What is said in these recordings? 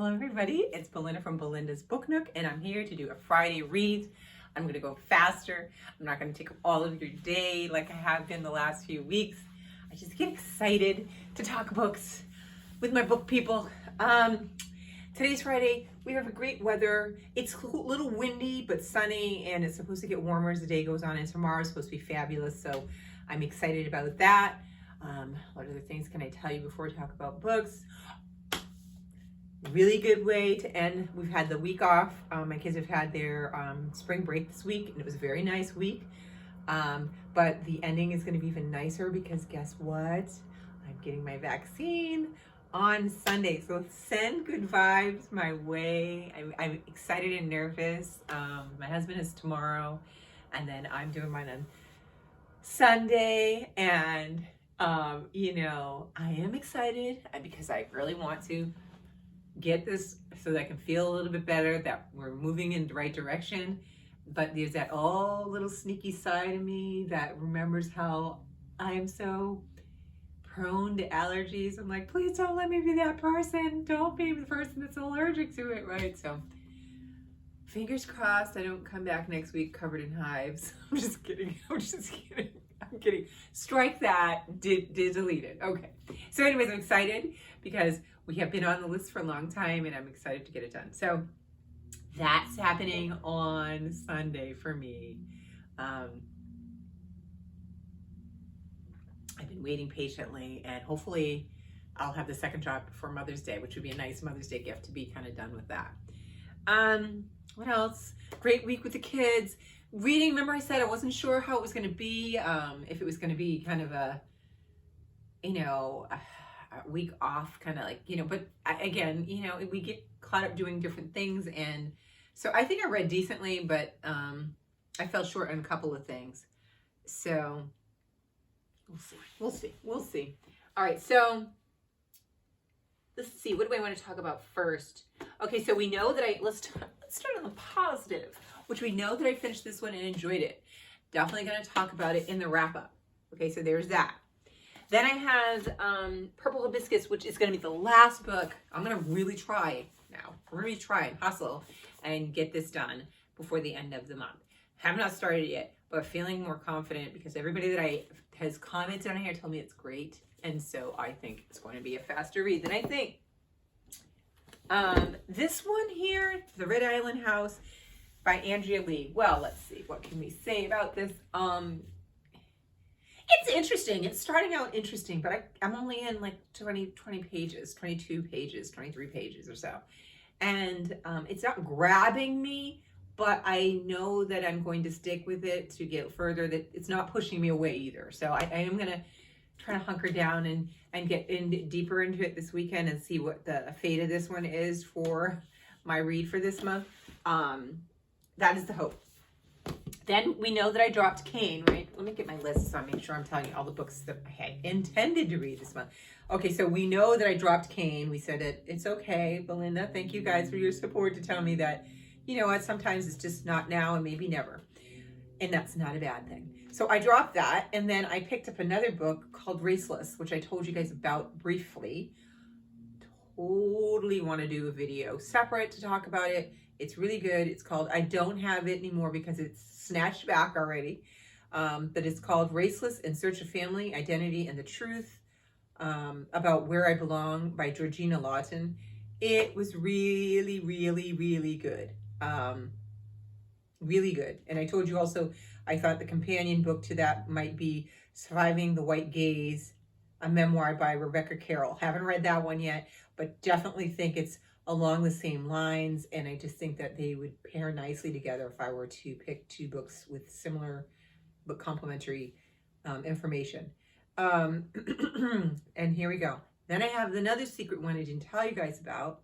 Hello everybody, it's Belinda from Belinda's Book Nook, and I'm here to do a Friday read. I'm going to go faster. I'm not going to take up all of your day like I have been the last few weeks. I just get excited to talk books with my book people. Today's Friday. We have a great weather. It's a little windy but sunny, and it's supposed to get warmer as the day goes on, and tomorrow is supposed to be fabulous, so I'm excited about that. What other things can I tell you before we talk about books? Really good way to end. We've had the week off. My kids have had their spring break this week, and it was a very nice week. But the ending is going to be even nicer because guess what? I'm getting my vaccine on Sunday. So send good vibes my way. I'm excited and nervous. My husband is tomorrow, and then I'm doing mine on Sunday. And, I am excited because I really want to get this so that I can feel a little bit better that we're moving in the right direction. But there's that little sneaky side of me that remembers how I am so prone to allergies. I'm like, please don't let me be that person. Don't be the person that's allergic to it, right? So fingers crossed I don't come back next week covered in hives. I'm just kidding. I'm kidding. Strike that. Delete it. Okay. So anyways, I'm excited because we have been on the list for a long time, and I'm excited to get it done. So that's happening on Sunday for me. I've been waiting patiently, and hopefully I'll have the second job before Mother's Day, which would be a nice Mother's Day gift to be kind of done with that. What else? Great week with the kids. Reading, remember I said I wasn't sure how it was going to be, if it was going to be kind of a week off, kind of like, but again, we get caught up doing different things. And so I think I read decently, but I fell short on a couple of things. So we'll see. All right. So let's see. What do I want to talk about first? Okay. So we know that let's start on the positive, which we know that I finished this one and enjoyed it. Definitely going to talk about it in the wrap up. Okay. So there's that. Then I have Purple Hibiscus, which is going to be the last book. I'm going to really try now. I'm going to try and hustle and get this done before the end of the month. Have not started yet, but feeling more confident because everybody that has commented on here told me it's great. And so I think it's going to be a faster read than I think. This one here, The Red Island House by Andrea Lee. Well, let's see. What can we say about this? It's interesting. It's starting out interesting, but I'm only in like 20 pages, 22 pages, 23 pages or so. And it's not grabbing me, but I know that I'm going to stick with it to get further, that it's not pushing me away either. So I am going to try to hunker down and get deeper into it this weekend and see what the fate of this one is for my read for this month. That is the hope. Then we know that I dropped Cain, right? Let me get my list so I make sure I'm telling you all the books that I had intended to read this month. Okay, so we know that I dropped Cain. We said it. It's okay, Belinda. Thank you guys for your support to tell me that, you know what, sometimes it's just not now and maybe never. And that's not a bad thing. So I dropped that, and then I picked up another book called Raceless, which I told you guys about briefly. Totally want to do a video separate to talk about it. It's really good. It's called, I don't have it anymore because it's snatched back already. But it's called Raceless: In Search of Family, Identity, and the Truth, about Where I Belong by Georgina Lawton. It was really, really, really good. Really good. And I told you also, I thought the companion book to that might be Surviving the White Gaze, a memoir by Rebecca Carroll. Haven't read that one yet, but definitely think it's along the same lines, and I just think that they would pair nicely together if I were to pick two books with similar but complementary information. And here we go. Then I have another secret one I didn't tell you guys about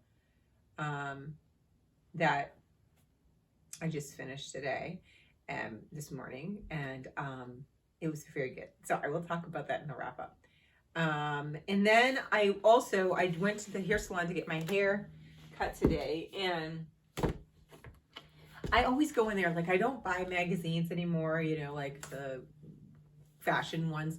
that I just finished today and this morning, and it was very good. So I will talk about that in the wrap up. And then I went to the hair salon to get my hair cut today, and I always go in there, like I don't buy magazines anymore, like the fashion ones.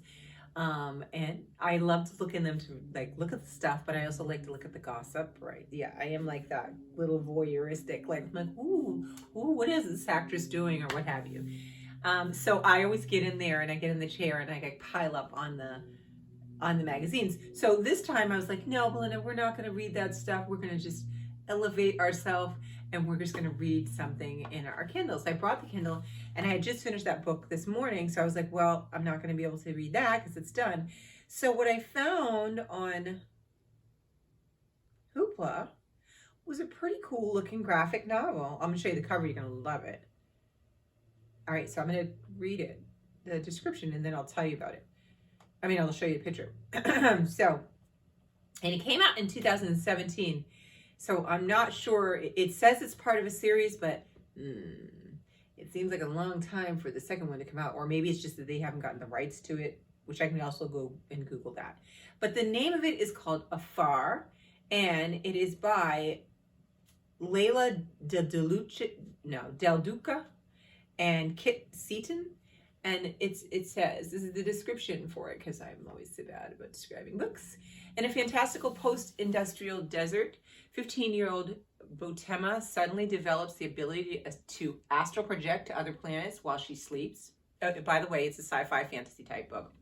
And I love to look in them to like look at the stuff, but I also like to look at the gossip, right? Yeah, I am like that little voyeuristic, like, ooh, what is this actress doing or what have you. So I always get in there and I get in the chair and I like pile up on the magazines. So this time I was like, no, Belinda, we're not going to read that stuff. We're going to just elevate ourselves and we're just going to read something in our Kindles. I brought the Kindle and I had just finished that book this morning. So I was like, well, I'm not going to be able to read that because it's done. So what I found on Hoopla was a pretty cool looking graphic novel. I'm going to show you the cover. You're going to love it. All right, so I'm going to read it, the description, and then I'll tell you about it. I mean, I'll show you a picture. So, and it came out in 2017. So I'm not sure. It says it's part of a series, but it seems like a long time for the second one to come out. Or maybe it's just that they haven't gotten the rights to it, which I can also go and Google that. But the name of it is called Afar, and it is by Leila Del Duca and Kit Seaton. And it says, this is the description for it, because I'm always so bad about describing books. In a fantastical post-industrial desert, 15-year-old Botema suddenly develops the ability to astral project to other planets while she sleeps. By the way, it's a sci-fi fantasy type book.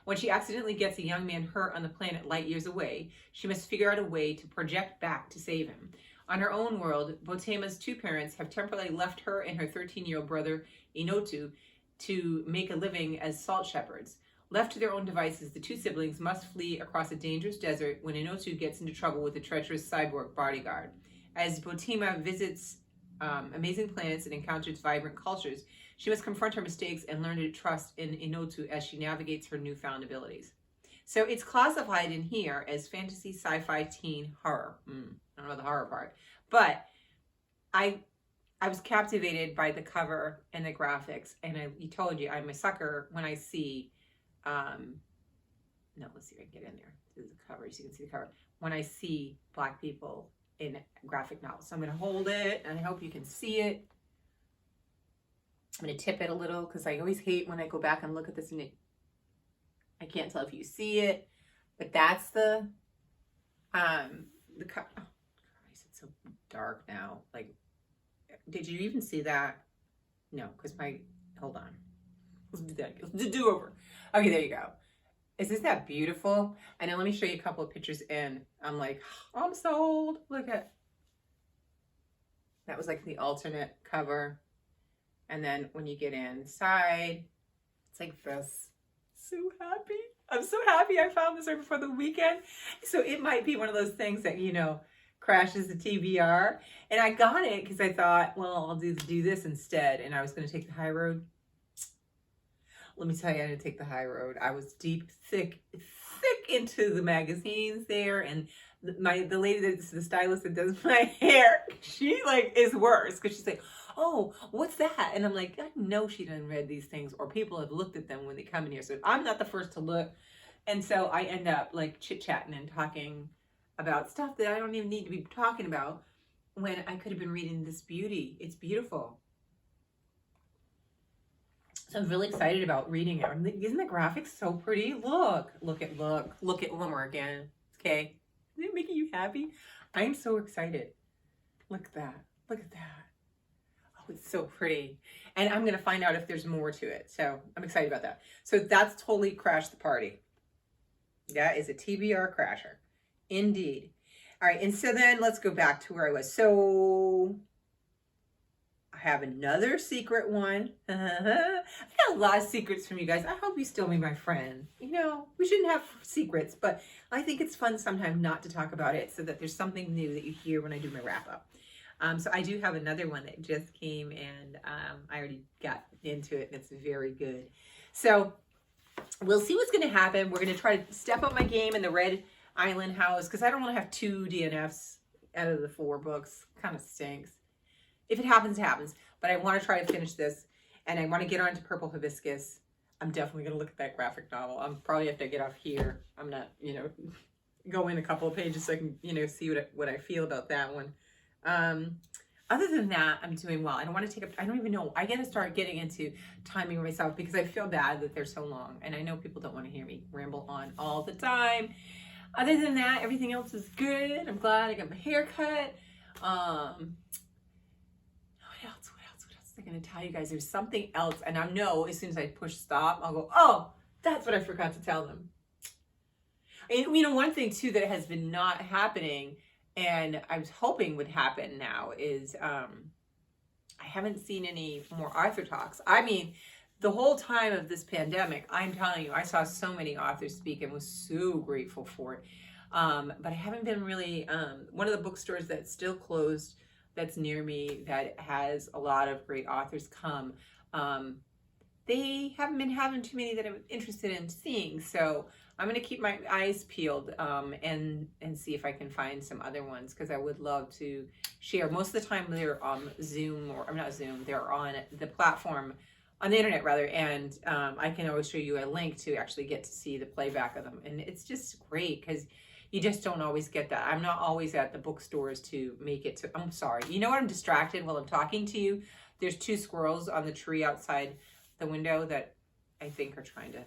When she accidentally gets a young man hurt on the planet light years away, she must figure out a way to project back to save him. On her own world, Botema's two parents have temporarily left her and her 13-year-old brother, Inotu, to make a living as salt shepherds. Left to their own devices, the two siblings must flee across a dangerous desert when Inotu gets into trouble with a treacherous cyborg bodyguard. As Botema visits amazing planets and encounters vibrant cultures, she must confront her mistakes and learn to trust in Inotu as she navigates her newfound abilities. So it's classified in here as fantasy, sci-fi, teen, horror. I don't know the horror part. But I was captivated by the cover and the graphics, and I told you I'm a sucker when I see, no, let's see if I can get in there. This is the cover, so you can see the cover. When I see Black people in graphic novels. So I'm going to hold it, and I hope you can see it. I'm going to tip it a little, because I always hate when I go back and look at this, and I can't tell if you see it, but that's the cover. Oh, Christ, it's so dark now. Like, did you even see that? No, because hold on. Let's do that. Let's do over. Okay, there you go. Isn't that beautiful? And then let me show you a couple of pictures in. I'm like, I'm sold. Look at, that was like the alternate cover. And then when you get inside, it's like this. So happy. I'm so happy I found this right before the weekend. So it might be one of those things that, crashes the TBR. And I got it because I thought, well, I'll do this instead. And I was going to take the high road. Let me tell you, I didn't take the high road. I was thick into the magazines there. And the lady that's the stylist that does my hair, she is worse because she's like, oh, what's that? And I'm like, I know she done read these things, or people have looked at them when they come in here. So I'm not the first to look. And so I end up chit-chatting and talking about stuff that I don't even need to be talking about when I could have been reading this beauty. It's beautiful. So I'm really excited about reading it. Isn't the graphics so pretty? Look at one more again. Okay. Is it making you happy? I am so excited. Look at that. Look at that. Oh, it's so pretty. And I'm going to find out if there's more to it. So I'm excited about that. So that's totally crashed the party. That is a TBR crasher. Indeed. All right. And so then let's go back to where I was. So I have another secret one. I've got a lot of secrets from you guys. I hope you still be my friend. We shouldn't have secrets, but I think it's fun sometimes not to talk about it so that there's something new that you hear when I do my wrap up. So I do have another one that just came, and I already got into it, and it's very good. So we'll see what's going to happen. We're going to try to step up my game in the Red Island House because I don't want to have 2 DNFs out of the 4 books. Kind of stinks. If it happens, it happens. But I want to try to finish this, and I want to get on to Purple Hibiscus. I'm definitely going to look at that graphic novel. I'm probably have to get off here. I'm not, go in a couple of pages so I can, see what I feel about that one. Other than that, I'm doing well. I don't want to take up, I don't even know. I got to start getting into timing myself because I feel bad that they're so long. And I know people don't want to hear me ramble on all the time. Other than that, everything else is good. I'm glad I got my hair cut. What else am I going to tell you guys? There's something else. And I know as soon as I push stop, I'll go, oh, that's what I forgot to tell them. And, you know, one thing too that has been not happening and I was hoping would happen now is I haven't seen any more author talks. I mean, the whole time of this pandemic, I'm telling you, I saw so many authors speak and was so grateful for it. But I haven't been really, one of the bookstores that's still closed that's near me that has a lot of great authors come, they haven't been having too many that I'm interested in seeing. So I'm going to keep my eyes peeled and see if I can find some other ones because I would love to share. Most of the time they're on Zoom or I'm not Zoom, they're on the platform, on the internet rather, and I can always show you a link to actually get to see the playback of them. And it's just great because you just don't always get that. I'm not always at the bookstores to make it to, I'm sorry. You know what? I'm distracted while I'm talking to you. There's 2 squirrels on the tree outside the window that I think are trying to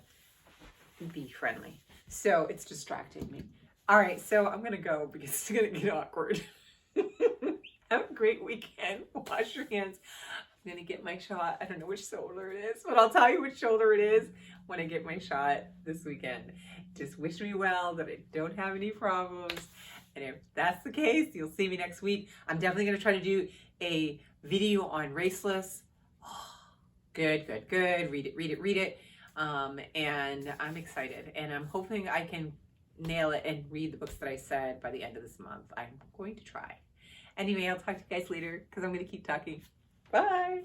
be friendly. So it's distracting me. All right, so I'm gonna go because it's gonna get awkward. Have a great weekend. Wash your hands. I'm gonna get my shot. I don't know which shoulder it is, but I'll tell you which shoulder it is when I get my shot this weekend. Just wish me well that I don't have any problems. And if that's the case, you'll see me next week. I'm definitely gonna try to do a video on Raceless. Good. Read it. And I'm excited. And I'm hoping I can nail it and read the books that I said by the end of this month. I'm going to try. Anyway, I'll talk to you guys later because I'm going to keep talking. Bye.